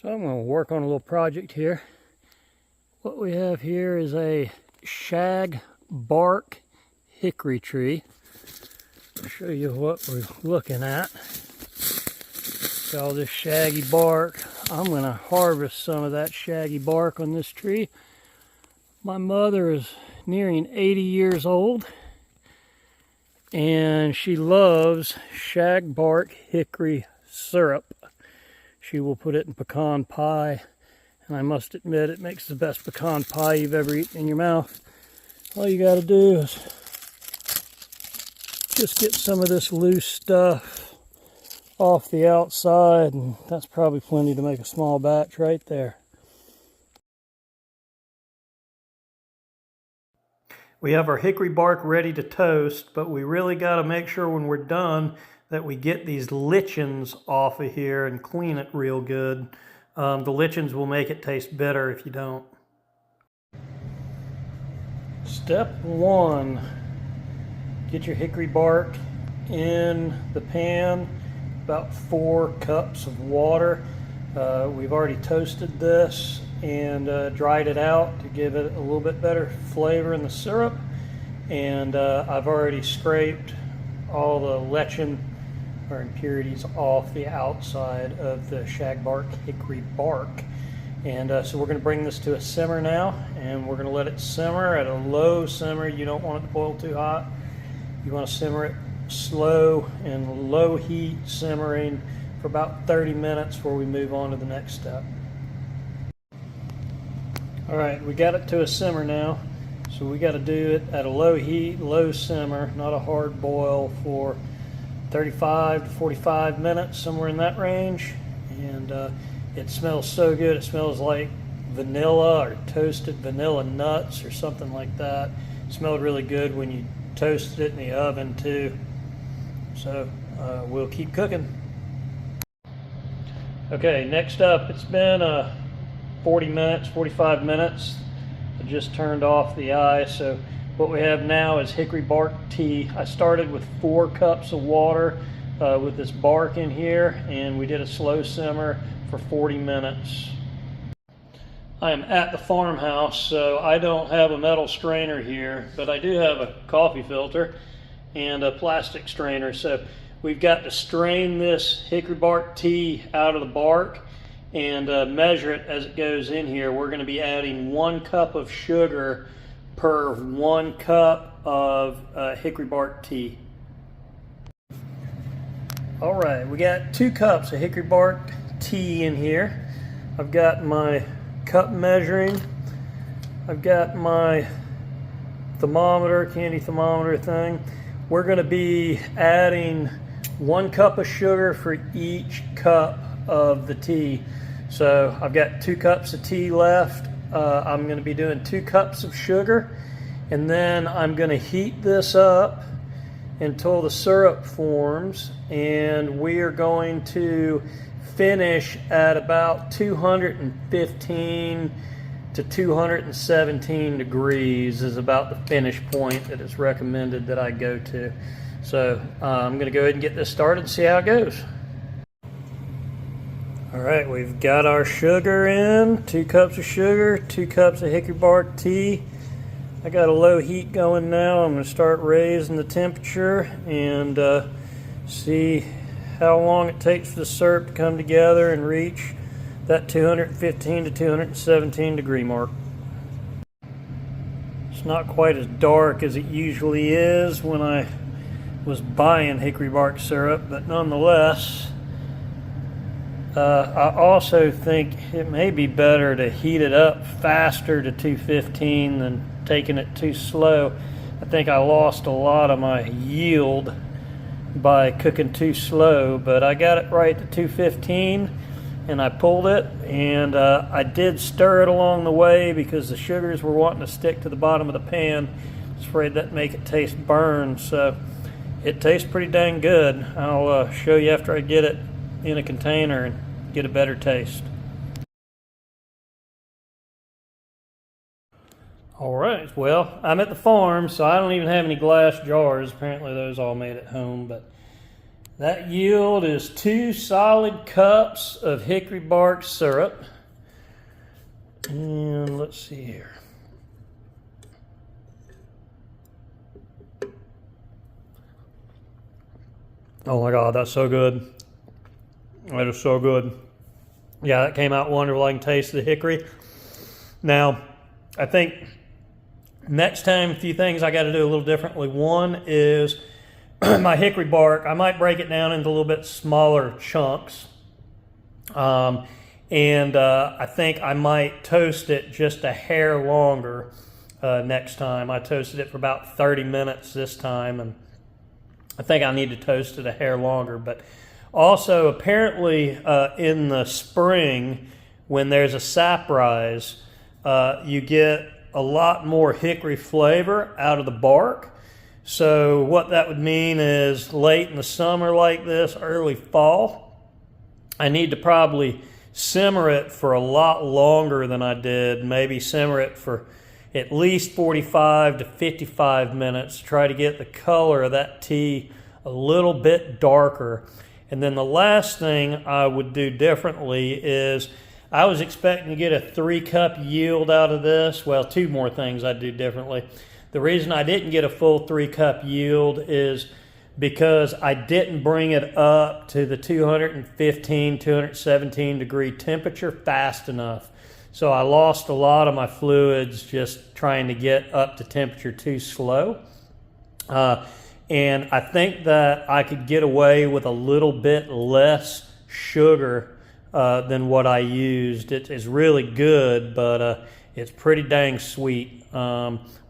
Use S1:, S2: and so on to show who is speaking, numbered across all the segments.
S1: So I'm going to work on a little project here. What we have here is a Shagbark hickory tree. I'll show you what we're looking at. See all this shaggy bark. I'm going to harvest some of that shaggy bark on this tree. My mother is nearing 80 years old, and she loves Shagbark Hickory Syrup. She will put it in pecan pie, and I must admit it makes the best pecan pie you've ever eaten in your mouth. All you got to do is just get some of this loose stuff off the outside, and that's probably plenty to make a small batch right there. We have our hickory bark ready to toast, but we really got to make sure when we're done that we get these lichens off of here and clean it real good. The lichens will make it taste better if you don't. Step one, get your hickory bark in the pan, about 4 cups of water. We've already toasted this and dried it out to give it a little bit better flavor in the syrup. And I've already scraped all the lichen or impurities off the outside of the Shagbark hickory bark. And so we're going to bring this to a simmer now, and we're going to let it simmer at a low simmer. You don't want it to boil too hot. You want to simmer it slow and low heat simmering for about 30 minutes before we move on to the next step. All right, we got it to a simmer now, so we got to do it at a low heat, low simmer, not a hard boil, for 35 to 45 minutes, somewhere in that range. And it smells so good. It smells like vanilla or toasted vanilla nuts or something like that. It smelled really good when you toasted it in the oven too. So we'll keep cooking. Okay, next up, it's been 40 minutes, 45 minutes. I just turned off the eye, so what we have now is hickory bark tea. I started with 4 cups of water with this bark in here, and we did a slow simmer for 40 minutes. I am at the farmhouse, so I don't have a metal strainer here, but I do have a coffee filter and a plastic strainer. So we've got to strain this hickory bark tea out of the bark and measure it as it goes in here. We're going to be adding 1 cup of sugar per 1 cup of hickory bark tea. All right, we got 2 cups of hickory bark tea in here. I've got my cup measuring. I've got my thermometer, candy thermometer thing. We're going to be adding 1 cup of sugar for each cup of the tea. So I've got 2 cups of tea left. I'm going to be doing 2 cups of sugar, and then I'm going to heat this up until the syrup forms, and we are going to finish at about 215 to 217 degrees is about the finish point that is recommended that I go to. So I'm going to go ahead and get this started and see how it goes. All right, we've got our sugar in, 2 cups of sugar, 2 cups of hickory bark tea. I got a low heat going now. I'm going to start raising the temperature and see how long it takes for the syrup to come together and reach that 215 to 217 degree mark. It's not quite as dark as it usually is when I was buying hickory bark syrup, but nonetheless, I also think it may be better to heat it up faster to 215 than taking it too slow. I think I lost a lot of my yield by cooking too slow, but I got it right to 215 and I pulled it, and I did stir it along the way because the sugars were wanting to stick to the bottom of the pan. I was afraid that'd make it taste burned, so it tastes pretty dang good. I'll show you after I get it in a container and get a better taste. All right, well, I'm at the farm, so I don't even have any glass jars. Apparently those all made at home, but That yield is 2 solid cups of hickory bark syrup. And let's see here. Oh my God, that's so good. That is so good. Yeah, that came out wonderful. I can taste the hickory. Now, I think next time, a few things I got to do a little differently. One is my hickory bark, I might break it down into a little bit smaller chunks. I think I might toast it just a hair longer next time. I toasted it for about 30 minutes this time, and I think I need to toast it a hair longer. But also, apparently, in the spring, when there's a sap rise, you get a lot more hickory flavor out of the bark. So what that would mean is late in the summer like this, early fall, I need to probably simmer it for a lot longer than I did. Maybe simmer it for at least 45 to 55 minutes. Try to get the color of that tea a little bit darker. And then the last thing I would do differently is I was expecting to get a 3-cup yield out of this. Well, 2 more things I'd do differently. The reason I didn't get a full 3-cup yield is because I didn't bring it up to the 215, 217 degree temperature fast enough. So I lost a lot of my fluids just trying to get up to temperature too slow. And I think that I could get away with a little bit less sugar than what I used. It is really good, but it's pretty dang sweet.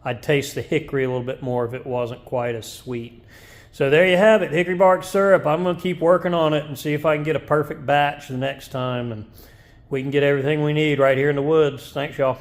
S1: I'd taste the hickory a little bit more if it wasn't quite as sweet. So there you have it, hickory bark syrup. I'm going to keep working on it and see if I can get a perfect batch the next time, and we can get everything we need right here in the woods. Thanks, y'all.